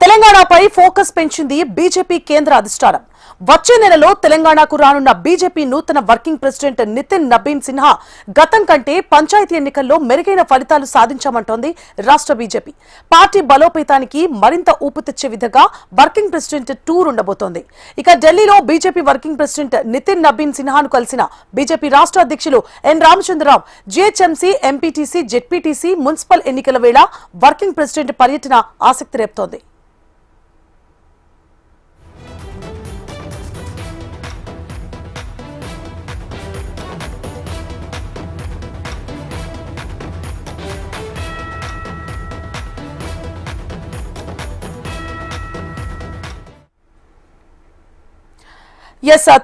తెలంగాణపై ఫోకస్ పెంచింది బీజేపీ కేంద్ర అధిష్టానం. వచ్చే నెలలో తెలంగాణకు రానున్న బీజేపీ నూతన వర్కింగ్ ప్రెసిడెంట్ నితిన్ నబీన్ సిన్హా గతం కంటే పంచాయతీ ఎన్నికల్లో మెరుగైన ఫలితాలు సాధించామంటోంది రాష్ట్ర బీజేపీ. పార్టీ బలోపేతానికి మరింత ఊపు తెచ్చే విధంగా వర్కింగ్ ప్రెసిడెంట్ టూర్ ఉండబోతోంది. ఇక ఢిల్లీలో BJP working president Nitin Nabin సిన్హాను కలిసిన బీజేపీ రాష్ట్ర అధ్యక్షులు N Ramachandra Rao GHMC, MPTC, ZPTC, municipal ఎన్నికల వేళ వర్కింగ్ ప్రెసిడెంట్ పర్యటన ఆసక్తి రేపుతోంది.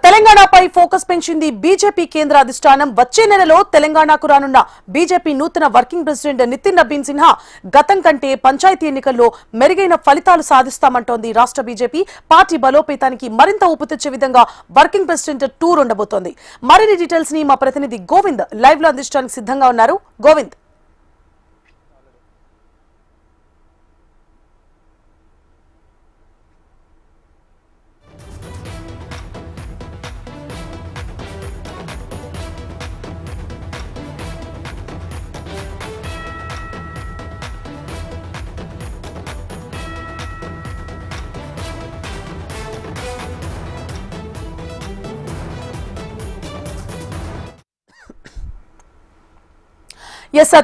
తెలంగాణపై ఫోకస్ పెంచింది బీజేపీ కేంద్ర అధిష్టానం. వచ్చే నెలలో తెలంగాణకు రానున్న బీజేపీ నూతన వర్కింగ్ ప్రెసిడెంట్ నితిన్ నబీన్ సిన్హా గతం కంటే పంచాయతీ ఎన్నికల్లో మెరుగైన ఫలితాలు సాధిస్తామంటోంది రాష్ట్ర బీజేపీ. పార్టీ బలోపేతానికి మరింత ఊపు తెచ్చే విధంగా వర్కింగ్ ప్రెసిడెంట్ టూర్ ఉండబోతోంది. మరిన్ని డీటెయిల్స్ ని మా ప్రతినిధి గోవింద్ లైవ్ లో అందించడానికి సిద్ధంగా ఉన్నారు. గోవింద్,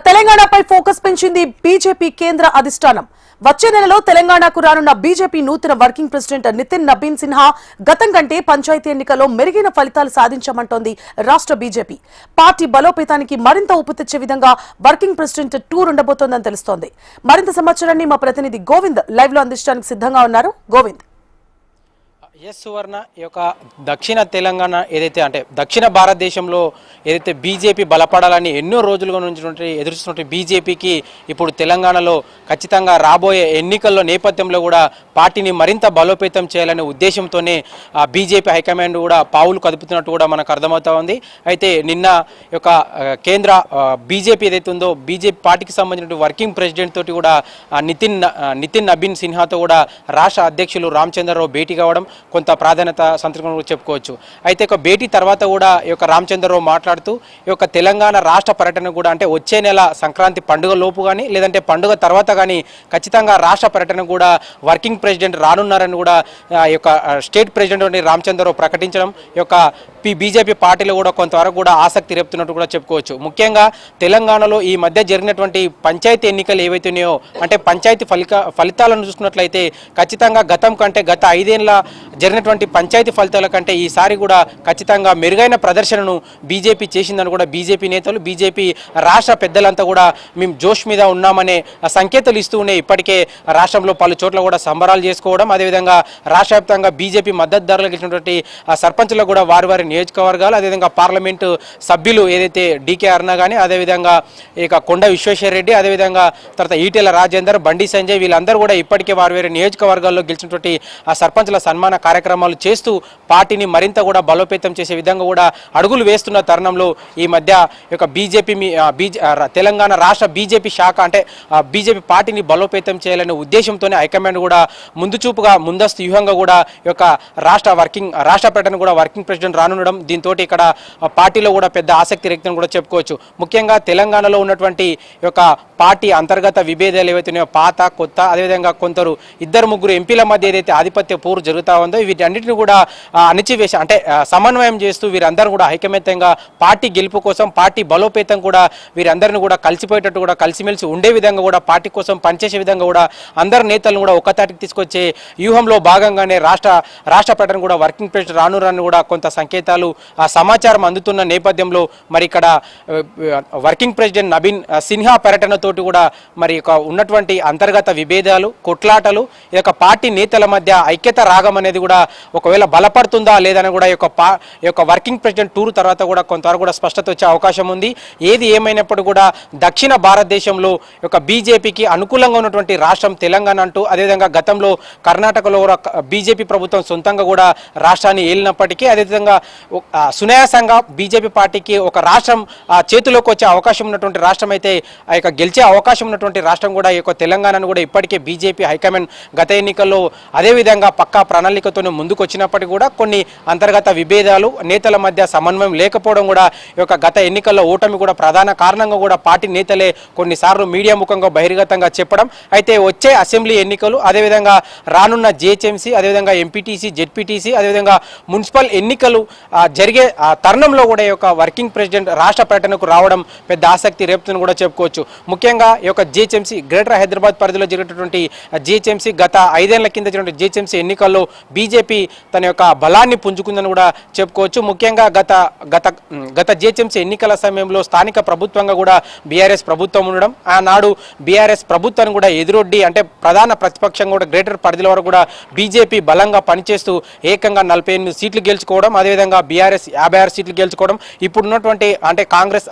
తెలంగాణపై ఫోకస్ పెంచింది బీజేపీ కేంద్ర అధిష్టానం. వచ్చే నెలలో తెలంగాణకు రానున్న బీజేపీ నూతన వర్కింగ్ ప్రెసిడెంట్ నితిన్ నబీన్ సిన్హా గతం కంటే పంచాయతీ ఎన్నికల్లో మెరుగైన ఫలితాలు సాధించామంటోంది రాష్ట్ర బీజేపీ. పార్టీ బలోపేతానికి మరింత ఊపు తెచ్చే విధంగా వర్కింగ్ ప్రెసిడెంట్ టూర్ ఉండబోతోందని తెలుస్తోంది. మరింత సమాచారాన్ని మా ప్రతినిధి గోవింద్ లైవ్ లో అందించడానికి సిద్ధంగా ఉన్నారు. గోవింద్, సువర్ణ, ఈ యొక్క దక్షిణ తెలంగాణ ఏదైతే అంటే దక్షిణ భారతదేశంలో ఏదైతే బీజేపీ బలపడాలని ఎన్నో రోజులుగా నుంచి ఎదురుస్తున్న బీజేపీకి ఇప్పుడు తెలంగాణలో ఖచ్చితంగా రాబోయే ఎన్నికల్లో నేపథ్యంలో కూడా పార్టీని మరింత బలోపేతం చేయాలనే ఉద్దేశంతోనే బీజేపీ హైకమాండ్ కూడా పావులు కదుపుతున్నట్టు కూడా మనకు అర్థమవుతా ఉంది. అయితే నిన్న యొక్క కేంద్ర బీజేపీ ఏదైతే ఉందో బీజేపీ పార్టీకి సంబంధించిన వర్కింగ్ ప్రెసిడెంట్ తోటి కూడా నితిన్ నబీన్ సిన్హాతో కూడా రాష్ట్ర అధ్యక్షులు రామచంద్రరావు భేటీ కావడం కొంత ప్రాధాన్యత సంతృప్తి చెప్పుకోవచ్చు. అయితే ఒక భేటీ తర్వాత కూడా ఈ యొక్క రామచంద్రరావు మాట్లాడుతూ ఈ యొక్క తెలంగాణ రాష్ట్ర పర్యటన కూడా అంటే వచ్చే నెల సంక్రాంతి పండుగ లోపు కానీ లేదంటే పండుగ తర్వాత కానీ ఖచ్చితంగా రాష్ట్ర పర్యటన కూడా వర్కింగ్ ప్రెసిడెంట్ రానున్నారని కూడా ఈ యొక్క స్టేట్ ప్రెసిడెంట్ రామచంద్రరావు ప్రకటించడం ఈ యొక్క బీజేపీ పార్టీలో కూడా కొంతవరకు కూడా ఆసక్తి రేపుతున్నట్టు కూడా చెప్పుకోవచ్చు. ముఖ్యంగా తెలంగాణలో ఈ మధ్య జరిగినటువంటి పంచాయతీ ఎన్నికలు ఏవైతున్నాయో అంటే పంచాయతీ ఫలితాలను చూసుకున్నట్లయితే ఖచ్చితంగా గతం కంటే గత 5 ఏళ్ల జరిగినటువంటి పంచాయతీ ఫలితాల కంటే ఈసారి కూడా ఖచ్చితంగా మెరుగైన ప్రదర్శనను బీజేపీ చేసిందని కూడా బీజేపీ నేతలు బీజేపీ రాష్ట్ర పెద్దలంతా కూడా మేము జోష్ మీద ఉన్నామనే సంకేతాలు ఇస్తూ ఉన్నాయి. ఇప్పటికే రాష్ట్రంలో పలు చోట్ల కూడా సంబరాలు చేసుకోవడం, అదేవిధంగా రాష్ట్ర వ్యాప్తంగా బీజేపీ మద్దతుదారులకు ఇచ్చినటువంటి సర్పంచులకు కూడా వారి నియోజకవర్గాలు, అదేవిధంగా పార్లమెంటు సభ్యులు ఏదైతే డీకే అరుణ కానీ అదేవిధంగా ఇక కొండ విశ్వేశ్వర రెడ్డి, అదేవిధంగా తర్వాత ఈటెల రాజేందర్, బండి సంజయ్ వీళ్ళందరూ కూడా ఇప్పటికే వారి నియోజకవర్గాల్లో గెలిచినటువంటి ఆ సర్పంచుల సన్మాన కార్యక్రమాలు చేస్తూ పార్టీని మరింత కూడా బలోపేతం చేసే విధంగా కూడా అడుగులు వేస్తున్న తరుణంలో ఈ మధ్య యొక్క బీజేపీ తెలంగాణ రాష్ట్ర బీజేపీ శాఖ అంటే బీజేపీ పార్టీని బలోపేతం చేయాలనే ఉద్దేశంతోనే హైకమాండ్ కూడా ముందస్తు వ్యూహంగా కూడా ఈ యొక్క రాష్ట్ర పర్యటన కూడా వర్కింగ్ ప్రెసిడెంట్ రానుండడం, దీంతో ఇక్కడ పార్టీలో కూడా పెద్ద ఆసక్తి రేఖను కూడా చెప్పుకోవచ్చు. ముఖ్యంగా తెలంగాణలో ఉన్నటువంటి యొక్క పార్టీ అంతర్గత విభేదాలు ఏవైతున్నాయో పాత కొత్త, అదేవిధంగా కొందరు 2-3 ఎంపీల మధ్య ఏదైతే ఆధిపత్య పోరు జరుగుతూ ఉందో వీటన్నిటిని కూడా అణిచివేసి అంటే సమన్వయం చేస్తూ వీరందరూ కూడా ఐకమత్యంగా పార్టీ గెలుపు కోసం పార్టీ బలోపేతం కూడా వీరందరిని కూడా కలిసిపోయేటట్టు కూడా కలిసిమెలిసి ఉండే విధంగా కూడా పార్టీ కోసం పనిచేసే విధంగా కూడా అందరు నేతలను కూడా ఒక్కతాటికి తీసుకొచ్చే వ్యూహంలో భాగంగానే రాష్ట్ర పర్యటన కూడా వర్కింగ్ ప్రెసిడెంట్ రానురాని కూడా కొంత సంకేతాలు సమాచారం అందుతున్న నేపథ్యంలో మరి ఇక్కడ వర్కింగ్ ప్రెసిడెంట్ నబీన్ సిన్హా పర్యటనతోటి కూడా మరి ఉన్నటువంటి అంతర్గత విభేదాలు, కొట్లాటలు, ఈ యొక్క పార్టీ నేతల మధ్య ఐక్యత రాగం అనేది కూడా కూడా ఒకవేళ బలపడుతుందా లేదని కూడా ఈ యొక్క వర్కింగ్ ప్రెసిడెంట్ టూర్ తర్వాత కూడా కొంతవరకు కూడా స్పష్టత వచ్చే అవకాశం ఉంది. ఏది ఏమైనప్పుడు కూడా దక్షిణ భారతదేశంలో యొక్క బీజేపీకి అనుకూలంగా ఉన్నటువంటి రాష్ట్రం తెలంగాణ అంటూ, అదేవిధంగా గతంలో కర్ణాటకలో బీజేపీ ప్రభుత్వం సొంతంగా కూడా రాష్ట్రాన్ని ఏలినప్పటికీ అదేవిధంగా సునాయాసంగా బీజేపీ పార్టీకి ఒక రాష్ట్రం చేతిలోకి వచ్చే అవకాశం ఉన్నటువంటి రాష్ట్రం అయితే ఆ యొక్క గెలిచే అవకాశం ఉన్నటువంటి రాష్ట్రం కూడా ఈ యొక్క తెలంగాణను కూడా ఇప్పటికే బీజేపీ హైకమాండ్ గత ఎన్నికల్లో అదేవిధంగా పక్కా ప్రణాళికతోనే ముందుకు వచ్చినప్పటికీ కూడా కొన్ని అంతర్గత విభేదాలు, నేతల మధ్య సమన్వయం లేకపోవడం కూడా ఈ యొక్క గత ఎన్నికల్లో ఓటమి కూడా ప్రధాన కారణంగా కూడా పార్టీ నేతలే కొన్నిసార్లు మీడియా ముఖంగా బహిర్గతంగా చెప్పడం. అయితే వచ్చే అసెంబ్లీ ఎన్నికలు, అదేవిధంగా రానున్న జిహెచ్ఎంసీ, అదేవిధంగా ఎంపీటీసీ, జెడ్పీటీసీ, అదేవిధంగా మున్సిపల్ ఎన్నికలు జరిగే తరుణంలో కూడా ఈ యొక్క వర్కింగ్ ప్రెసిడెంట్ రాష్ట్ర పర్యటనకు రావడం పెద్ద ఆసక్తి రేపుతుందని కూడా చెప్పుకోవచ్చు. ముఖ్యంగా ఈ యొక్క జిహెచ్ఎంసీ గ్రేటర్ హైదరాబాద్ పరిధిలో జరిగినటువంటి జిహెచ్ఎంసీ గత 5 ఏళ్ల కింద జరిగిన జిహెచ్ఎంసీ ఎన్నికల్లో బీజేపీ తన యొక్క బలాన్ని పుంజుకుందని కూడా చెప్పుకోవచ్చు. ముఖ్యంగా గత జిహెచ్ఎంసీ ఎన్నికల సమయంలో స్థానిక ప్రభుత్వంగా కూడా బీఆర్ఎస్ ప్రభుత్వం ఉండడం, ఆనాడు బీఆర్ఎస్ ప్రభుత్వాన్ని కూడా ఎదురొడ్డి అంటే ప్రధాన ప్రతిపక్షంగా కూడా గ్రేటర్ పరిధిలో వరకు కూడా బీజేపీ బలంగా పనిచేస్తూ ఏకంగా 48 సీట్లు గెలుచుకోవడం, అదేవిధంగా బీఆర్ఎస్ 56 సీట్లు గెలుచుకోవడం. ఇప్పుడున్నటువంటి అంటే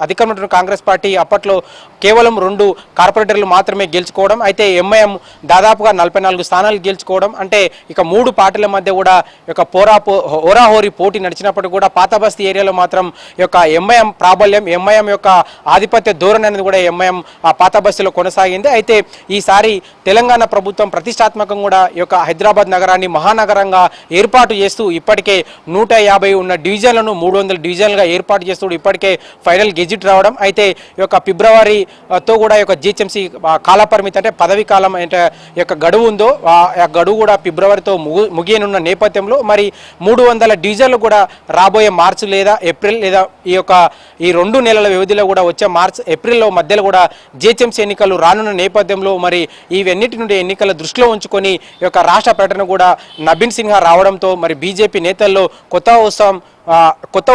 అధికారంలో కాంగ్రెస్ పార్టీ అప్పట్లో కేవలం 2 కార్పొరేటర్లు మాత్రమే గెలుచుకోవడం. అయితే ఎంఐఎం దాదాపుగా 44 స్థానాలు గెలుచుకోవడం. అంటే ఇక 3 పార్టీల మధ్య కూడా ఒక హోరాహోరీ పోటీ నడిచినప్పటికీ కూడా పాత బస్తీ ఏరియాలో మాత్రం ఈ యొక్క ఎంఐఎం ప్రాబల్యం, ఎంఐఎం యొక్క ఆధిపత్య ధోరణి అనేది కూడా ఎంఐఎం పాత బస్తీలో కొనసాగింది. అయితే ఈసారి తెలంగాణ ప్రభుత్వం ప్రతిష్టాత్మకంగా కూడా ఈ యొక్క హైదరాబాద్ నగరాన్ని మహానగరంగా ఏర్పాటు చేస్తూ ఇప్పటికే 150 ఉన్న డివిజన్లను 300 డివిజన్లుగా ఏర్పాటు చేస్తూ ఇప్పటికే ఫైనల్ గెజిట్ రావడం. అయితే ఈ యొక్క ఫిబ్రవరితో కూడా ఈ యొక్క జిహెచ్ఎంసీ కాలపరిమితి అంటే పదవి కాలం అంటే ఈ యొక్క గడువు ఉందో ఆ గడువు కూడా ఫిబ్రవరితో ముగియనున్న నేపథ్యంలో మరి 300 డివిజన్లు కూడా రాబోయే మార్చి లేదా ఏప్రిల్ లేదా ఈ 2 నెలల వ్యవధిలో కూడా వచ్చే మార్చ్ ఏప్రిల్లో మధ్యలో కూడా జిహెచ్ఎంసీ ఎన్నికలు రానున్న నేపథ్యంలో మరి ఇవన్నిటి నుండి ఎన్నికల దృష్టిలో ఉంచుకొని ఈ యొక్క రాష్ట్ర పర్యటన కూడా నబీన్ సిన్హా రావడంతో మరి బీజేపీ నేతల్లో కొత్త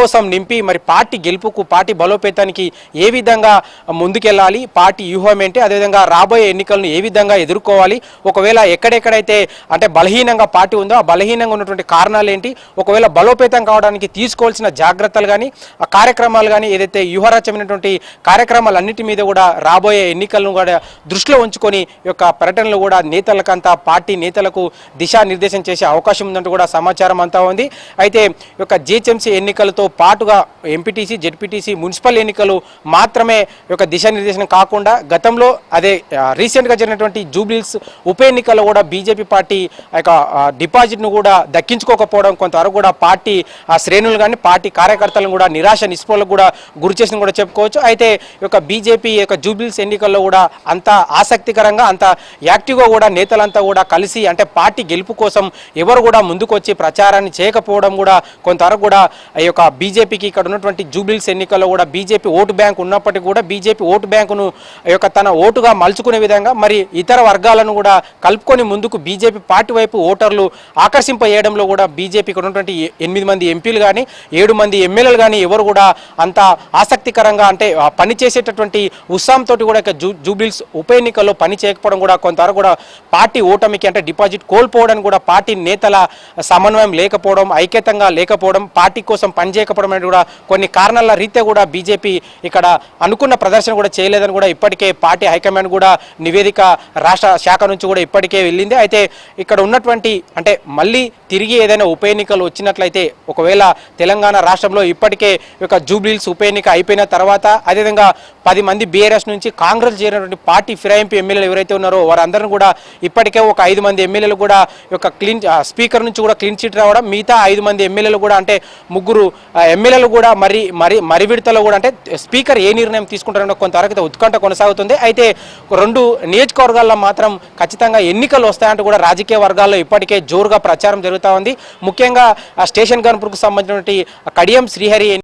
ఉత్సాహం నింపి మరి పార్టీ గెలుపుకు, పార్టీ బలోపేతానికి ఏ విధంగా ముందుకెళ్ళాలి, పార్టీ వ్యూహం ఏంటి, అదేవిధంగా రాబోయే ఎన్నికలను ఏ విధంగా ఎదుర్కోవాలి, ఒకవేళ ఎక్కడెక్కడైతే అంటే బలహీనంగా పార్టీ ఉందో ఆ బలహీనంగా ఉన్నటువంటి కారణాలు ఏంటి, ఒకవేళ బలోపేతం కావడానికి తీసుకోవాల్సిన జాగ్రత్తలు కానీ ఆ కార్యక్రమాలు కానీ ఏదైతే వ్యూహరచమైనటువంటి కార్యక్రమాలన్నిటి మీద కూడా రాబోయే ఎన్నికలను కూడా దృష్టిలో ఉంచుకొని ఈ యొక్క పర్యటనలో కూడా నేతలకంతా పార్టీ నేతలకు దిశానిర్దేశం చేసే అవకాశం ఉందంటూ కూడా సమాచారం అంతా ఉంది. అయితే ఈ యొక్క జిహెచ్ఎంసీ ఎన్నికలతో పాటుగా ఎంపీటీసీ, జెడ్పీటీసీ, మున్సిపల్ ఎన్నికలు మాత్రమే ఒక దిశానిర్దేశం కాకుండా గతంలో అదే రీసెంట్గా జరిగినటువంటి జూబ్లీహిల్స్ ఉప ఎన్నికల్లో కూడా బీజేపీ పార్టీ యొక్క డిపాజిట్ను కూడా దక్కించుకోకపోవడం కొంతవరకు కూడా పార్టీ శ్రేణులు కానీ పార్టీ కార్యకర్తలను కూడా నిరాశ నిస్పృహలకు కూడా గురి చేసిన కూడా చెప్పుకోవచ్చు. అయితే ఈ యొక్క బీజేపీ యొక్క జూబ్లీహిల్స్ ఎన్నికల్లో కూడా అంత ఆసక్తికరంగా అంత యాక్టివ్గా కూడా నేతలంతా కూడా కలిసి అంటే పార్టీ గెలుపు కోసం ఎవరు కూడా ముందుకు వచ్చి ప్రచారాన్ని చేయకపోవడం కూడా కొంతవరకు కూడా ఈ యొక్క బీజేపీకి ఇక్కడ ఉన్నటువంటి జూబ్లీహిల్స్ ఎన్నికల్లో కూడా బీజేపీ ఓటు బ్యాంక్ ఉన్నప్పటికీ కూడా బీజేపీ ఓటు బ్యాంకును యొక్క తన ఓటుగా మలుచుకునే విధంగా మరి ఇతర వర్గాలను కూడా కలుపుకొని ముందుకు బీజేపీ పార్టీ వైపు ఓటర్లు ఆకర్షింపజేయడంలో కూడా బీజేపీకి ఉన్నటువంటి 8 మంది ఎంపీలు కానీ 7 మంది ఎమ్మెల్యేలు కానీ ఎవరు కూడా అంత ఆసక్తికరంగా అంటే పనిచేసేటటువంటి ఉత్సాహంతో కూడా జూబ్లీహిల్స్ ఉప ఎన్నికల్లో పని చేయకపోవడం కూడా కొంతవరకు కూడా పార్టీ ఓటమికి అంటే డిపాజిట్ కోల్పోవడానికి కూడా పార్టీ నేతల సమన్వయం లేకపోవడం, ఐక్యతంగా లేకపోవడం, పార్టీ కోసం పనిచేయకపోవడం అనేది కూడా కొన్ని కారణాల రీత్యా కూడా బీజేపీ ఇక్కడ అనుకున్న ప్రదర్శన కూడా చేయలేదని కూడా ఇప్పటికే పార్టీ హైకమాండ్ కూడా నివేదిక రాష్ట్ర శాఖ నుంచి కూడా ఇప్పటికే వెళ్ళింది. అయితే ఇక్కడ ఉన్నటువంటి అంటే మళ్ళీ తిరిగి ఏదైనా ఉప ఎన్నికలు వచ్చినట్లయితే ఒకవేళ తెలంగాణ రాష్ట్రంలో ఇప్పటికే ఒక జూబ్లీహిల్స్ ఉప ఎన్నిక అయిపోయిన తర్వాత అదేవిధంగా 10 మంది బీఆర్ఎస్ నుంచి కాంగ్రెస్ చేరినటువంటి పార్టీ ఫిరాయింపు ఎమ్మెల్యేలు ఎవరైతే ఉన్నారో వారందరూ కూడా ఇప్పటికే ఒక 5 మంది ఎమ్మెల్యేలు కూడా ఒక స్పీకర్ నుంచి కూడా క్లీన్ చిట్ రావడం, మిగతా 5 మంది ఎమ్మెల్యేలు కూడా అంటే 3 ఎమ్మెల్యేలు కూడా మరి విడతలో కూడా అంటే స్పీకర్ ఏ నిర్ణయం తీసుకుంటారో కొంతవరకు ఉత్కంఠ కొనసాగుతుంది. అయితే 2 నియోజకవర్గాల్లో మాత్రం ఖచ్చితంగా ఎన్నికలు వస్తాయంటూ కూడా రాజకీయ వర్గాల్లో ఇప్పటికే జోరుగా ప్రచారం జరుగుతూ ఉంది. ముఖ్యంగా స్టేషన్ గన్పూర్కు సంబంధించినటువంటి కడియం శ్రీహరి